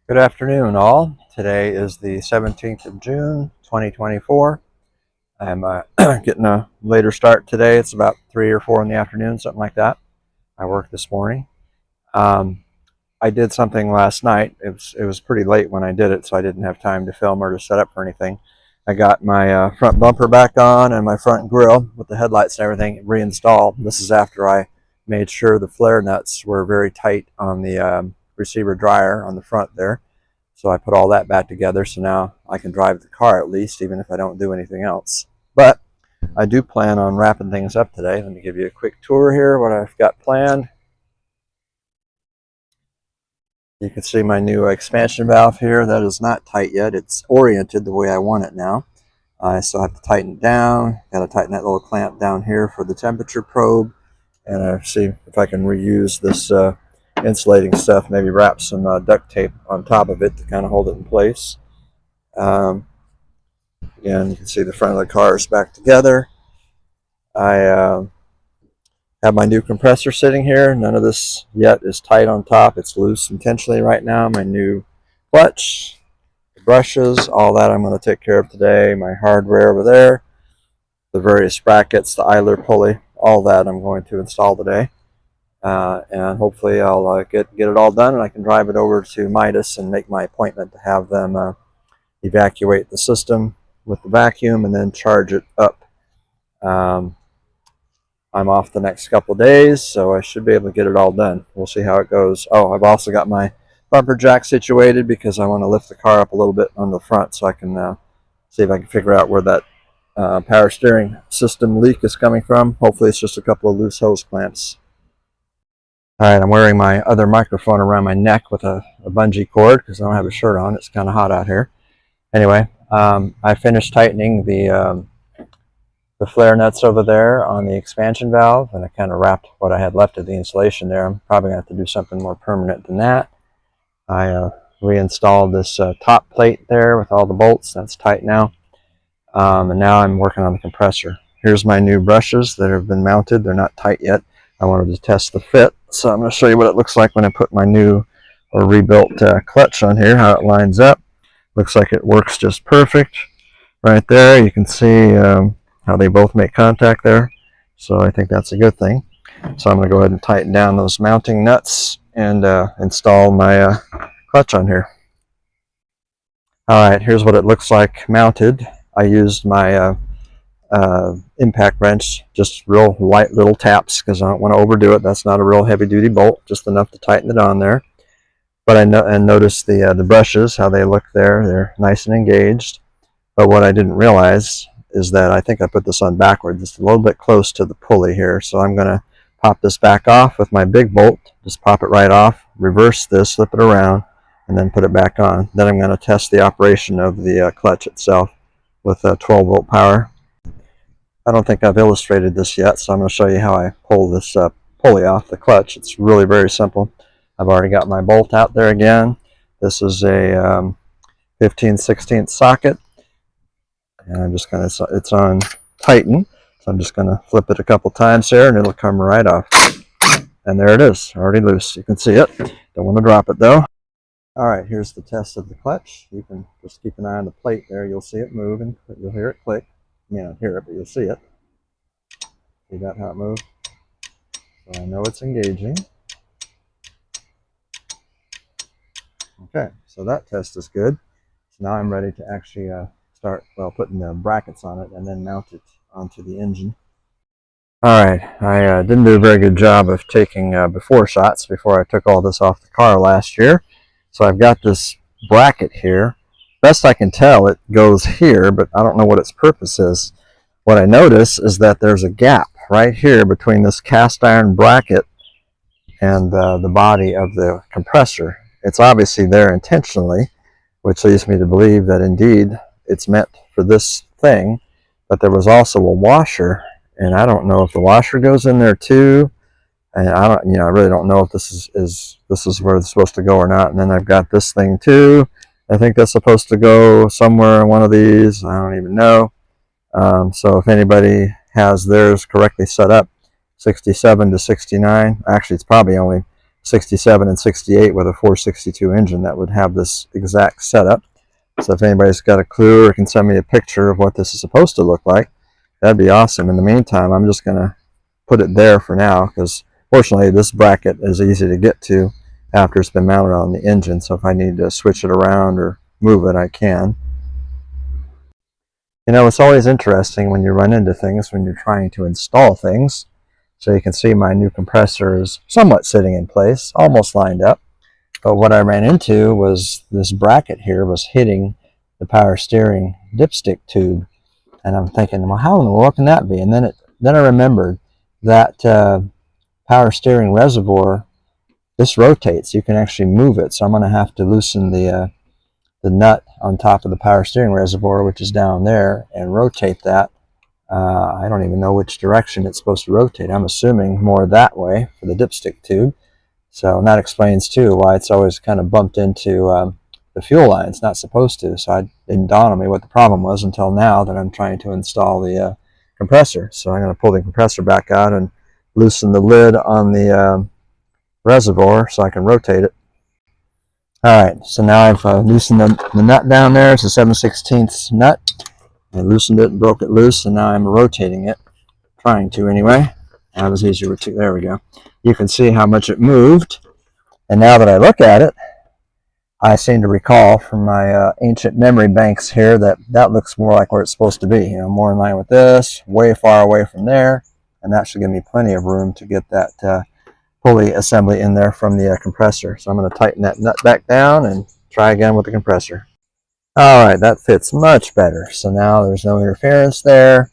Good afternoon, all. Today is the 17th of June, 2024. I'm getting a later start today. It's about 3 or 4 in the afternoon, something like that. I worked this morning. I did something last night. It was pretty late when I did it, so I didn't have time to film or to set up for anything. I got my front bumper back on and my front grille with the headlights and everything reinstalled. This is after I made sure the flare nuts were very tight on the receiver dryer on the front there. So I put all that back together, so now I can drive the car at least, even if I don't do anything else. But I do plan on wrapping things up today. Let me give you a quick tour here, what I've got planned. You can see my new expansion valve here. That is not tight yet. It's oriented the way I want it now. I still have to tighten it down. Got to tighten that little clamp down here for the temperature probe. And see if I can reuse this insulating stuff, maybe wrap some duct tape on top of it to kind of hold it in place. Again, you can see the front of the car is back together. I have my new compressor sitting here. None of this yet is tight on top. It's loose intentionally right now. My new clutch, the brushes, all that I'm going to take care of today. My hardware over there, the various brackets, the idler pulley, all that I'm going to install today. And hopefully I'll get it all done and I can drive it over to Midas and make my appointment to have them evacuate the system with the vacuum and then charge it up. I'm off the next couple of days, so I should be able to get it all done. We'll see how it goes. Oh, I've also got my bumper jack situated because I want to lift the car up a little bit on the front so I can see if I can figure out where that power steering system leak is coming from. Hopefully it's just a couple of loose hose clamps. All right, I'm wearing my other microphone around my neck with a bungee cord because I don't have a shirt on. It's kind of hot out here. Anyway, I finished tightening the flare nuts over there on the expansion valve, and I kind of wrapped what I had left of the insulation there. I'm probably going to have to do something more permanent than that. I reinstalled this top plate there with all the bolts. That's tight now. And now I'm working on the compressor. Here's my new brushes that have been mounted. They're not tight yet. I wanted to test the fit, so I'm going to show you what it looks like when I put my new or rebuilt clutch on here, how it lines up. Looks like it works just perfect. Right there, you can see how they both make contact there, so I think that's a good thing. So I'm going to go ahead and tighten down those mounting nuts and install my clutch on here. Alright, here's what it looks like mounted. I used my impact wrench, just real light little taps because I don't want to overdo it. That's not a real heavy duty bolt, just enough to tighten it on there. But I noticed the brushes, how they look there. They're nice and engaged. But what I didn't realize is that I think I put this on backwards. It's a little bit close to the pulley here. So I'm going to pop this back off with my big bolt. Just pop it right off, reverse this, flip it around, and then put it back on. Then I'm going to test the operation of the clutch itself with 12-volt power. I don't think I've illustrated this yet, so I'm going to show you how I pull this pulley off the clutch. It's really very simple. I've already got my bolt out there again. This is a 15/16 socket, and I'm just going to, it's on tighten, so I'm just going to flip it a couple times here and it'll come right off. And there it is, already loose. You can see it. Don't want to drop it though. Alright, here's the test of the clutch. You can just keep an eye on the plate there. You'll see it move and you'll hear it click. You may not hear it, but you'll see it. See that, how it moves? So I know it's engaging. Okay, so that test is good. So now I'm ready to actually start, well, putting the brackets on it and then mount it onto the engine. Alright, I didn't do a very good job of taking before shots before I took all this off the car last year. So I've got this bracket here. Best I can tell, it goes here, but I don't know what its purpose is. What I notice is that there's a gap right here between this cast iron bracket and the body of the compressor. It's obviously there intentionally, which leads me to believe that indeed it's meant for this thing, but there was also a washer, and I don't know if the washer goes in there too, and I really don't know if this is where it's supposed to go or not. And then I've got this thing too. I think that's supposed to go somewhere in one of these. I don't even know. So if anybody has theirs correctly set up, 67 to 69, actually it's probably only 67 and 68 with a 462 engine that would have this exact setup. So if anybody's got a clue or can send me a picture of what this is supposed to look like, that'd be awesome. In the meantime, I'm just going to put it there for now because fortunately this bracket is easy to get to after it's been mounted on the engine. So if I need to switch it around or move it, I can. You know, it's always interesting when you run into things when you're trying to install things. So you can see my new compressor is somewhat sitting in place, almost lined up. But what I ran into was this bracket here was hitting the power steering dipstick tube. And I'm thinking, well, how in the world can that be? And then I remembered that power steering reservoir, this rotates. You can actually move it. So I'm going to have to loosen the nut on top of the power steering reservoir, which is down there, and rotate that. I don't even know which direction it's supposed to rotate. I'm assuming more that way for the dipstick tube. So that explains too why it's always kind of bumped into the fuel line. It's not supposed to. So it didn't dawn on me what the problem was until now that I'm trying to install the compressor. So I'm going to pull the compressor back out and loosen the lid on the reservoir so I can rotate it. Alright, so now I've loosened the nut down there. It's a 7/16 nut. I loosened it and broke it loose, and now I'm rotating it. Trying to anyway. That was easier to, there we go. You can see how much it moved. And now that I look at it, I seem to recall from my ancient memory banks here that looks more like where it's supposed to be. You know, more in line with this, way far away from there. And that should give me plenty of room to get that pulley assembly in there from the compressor. So I'm going to tighten that nut back down and try again with the compressor. Alright, that fits much better. So now there's no interference there.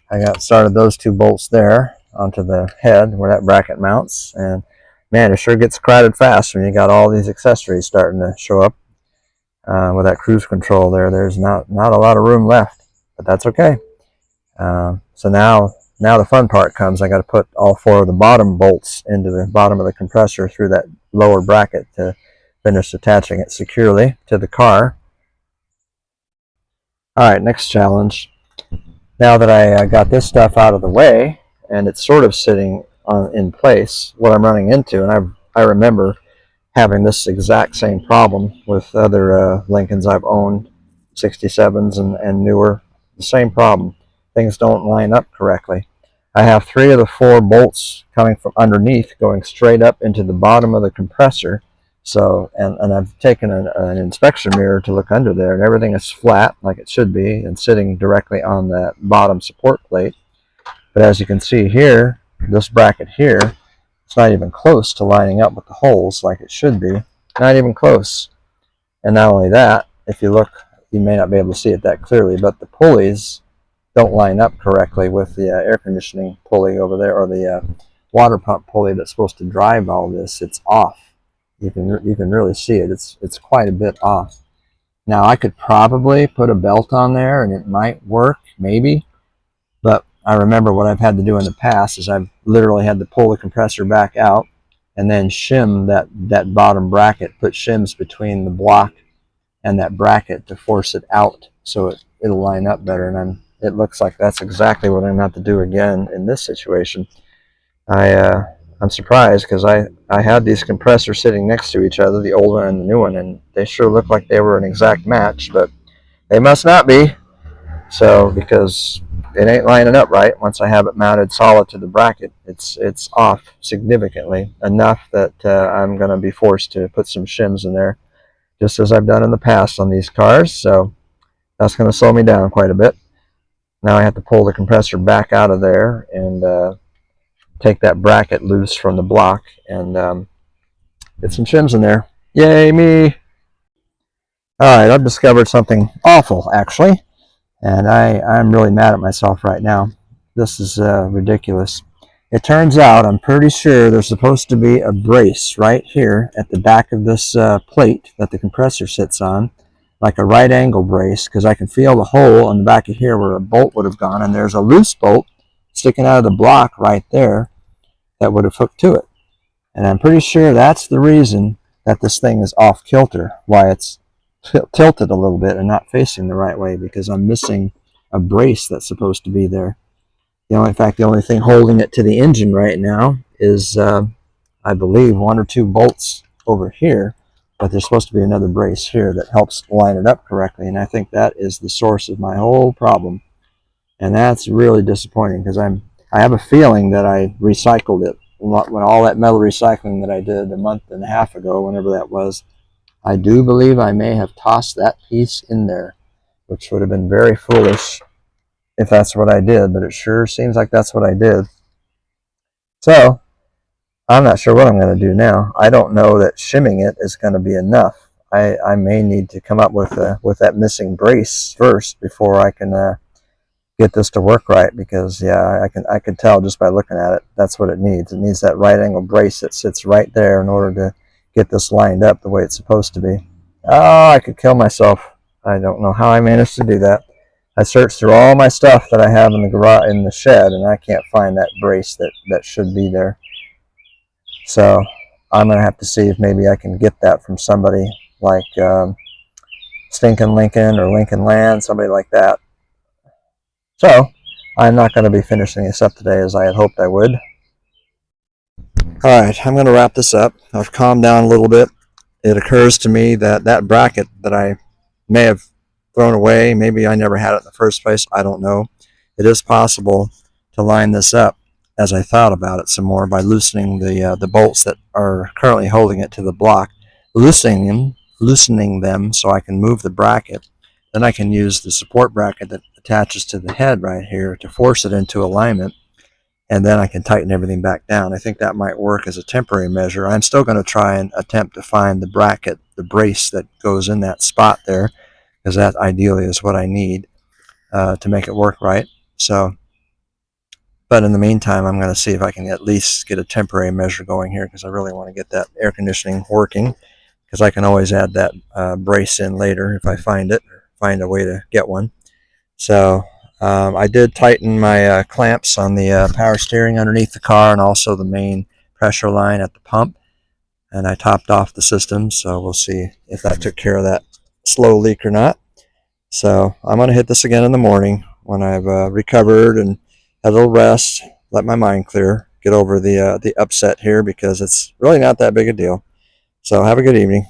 I got started those two bolts there onto the head where that bracket mounts. And man, it sure gets crowded fast when you got all these accessories starting to show up. With that cruise control there, there's not a lot of room left. But that's okay. So now the fun part comes. I got to put all four of the bottom bolts into the bottom of the compressor through that lower bracket to finish attaching it securely to the car. Alright, next challenge. Now that I got this stuff out of the way and it's sort of sitting in place, what I'm running into, and I remember having this exact same problem with other Lincolns I've owned, 67s and newer, the same problem. Things don't line up correctly. I have 3 of the 4 bolts coming from underneath going straight up into the bottom of the compressor. So, and I've taken an inspection mirror to look under there, and everything is flat like it should be and sitting directly on that bottom support plate. But as you can see here, this bracket here, it's not even close to lining up with the holes like it should be. Not even close. And not only that, if you look, you may not be able to see it that clearly, but the pulleys don't line up correctly with the air conditioning pulley over there, or the water pump pulley that's supposed to drive all this. It's off. You can really see it. It's quite a bit off. Now I could probably put a belt on there and it might work, maybe. But I remember what I've had to do in the past is I've literally had to pull the compressor back out and then shim that bottom bracket, put shims between the block and that bracket to force it out so it'll line up better. And it looks like that's exactly what I'm going to have to do again in this situation. I'm surprised because I had these compressors sitting next to each other, the old one and the new one, and they sure look like they were an exact match, but they must not be. So, because it ain't lining up right once I have it mounted solid to the bracket. It's off significantly, enough that I'm going to be forced to put some shims in there, just as I've done in the past on these cars. So that's going to slow me down quite a bit. Now I have to pull the compressor back out of there and take that bracket loose from the block and get some shims in there. Yay me! Alright, I've discovered something awful, actually. And I'm really mad at myself right now. This is ridiculous. It turns out, I'm pretty sure there's supposed to be a brace right here at the back of this plate that the compressor sits on, like a right angle brace, because I can feel the hole in the back of here where a bolt would have gone, and there's a loose bolt sticking out of the block right there that would have hooked to it. And I'm pretty sure that's the reason that this thing is off kilter, why it's tilted a little bit and not facing the right way, because I'm missing a brace that's supposed to be there. In fact, the only thing holding it to the engine right now is I I believe, 1 or 2 bolts over here, but there's supposed to be another brace here that helps line it up correctly, and I think that is the source of my whole problem. And that's really disappointing because I have a feeling that I recycled it. When all that metal recycling that I did a month and a half ago, whenever that was, I do believe I may have tossed that piece in there, which would have been very foolish if that's what I did, but it sure seems like that's what I did. So I'm not sure what I'm going to do now. I don't know that shimming it is going to be enough. I may need to come up with that missing brace first before I can get this to work right, because yeah, I can tell just by looking at it that's what it needs. It needs that right angle brace that sits right there in order to get this lined up the way it's supposed to be. Oh, I could kill myself. I don't know how I managed to do that. I searched through all my stuff that I have in the garage, in the shed, and I can't find that brace that should be there. So I'm gonna have to see if maybe I can get that from somebody like Stinkin' Lincoln or Lincoln Land, somebody like that. So I'm not going to be finishing this up today as I had hoped I would. All right, I'm going to wrap this up. I've calmed down a little bit. It occurs to me that that bracket that I may have thrown away, maybe I never had it in the first place, I don't know. It is possible to line this up as I thought about it some more by loosening the bolts that are currently holding it to the block, loosening them so I can move the bracket. Then I can use the support bracket that attaches to the head right here to force it into alignment, and then I can tighten everything back down. I think that might work as a temporary measure. I'm still going to try and attempt to find the bracket, the brace that goes in that spot there, because that ideally is what I need to make it work right. So, but in the meantime, I'm going to see if I can at least get a temporary measure going here, because I really want to get that air conditioning working, because I can always add that brace in later if I find it, or find a way to get one. So I did tighten my clamps on the power steering underneath the car, and also the main pressure line at the pump, and I topped off the system, so we'll see if that took care of that slow leak or not. So I'm going to hit this again in the morning when I've recovered and had a little rest, let my mind clear, get over the upset here, because it's really not that big a deal. So have a good evening.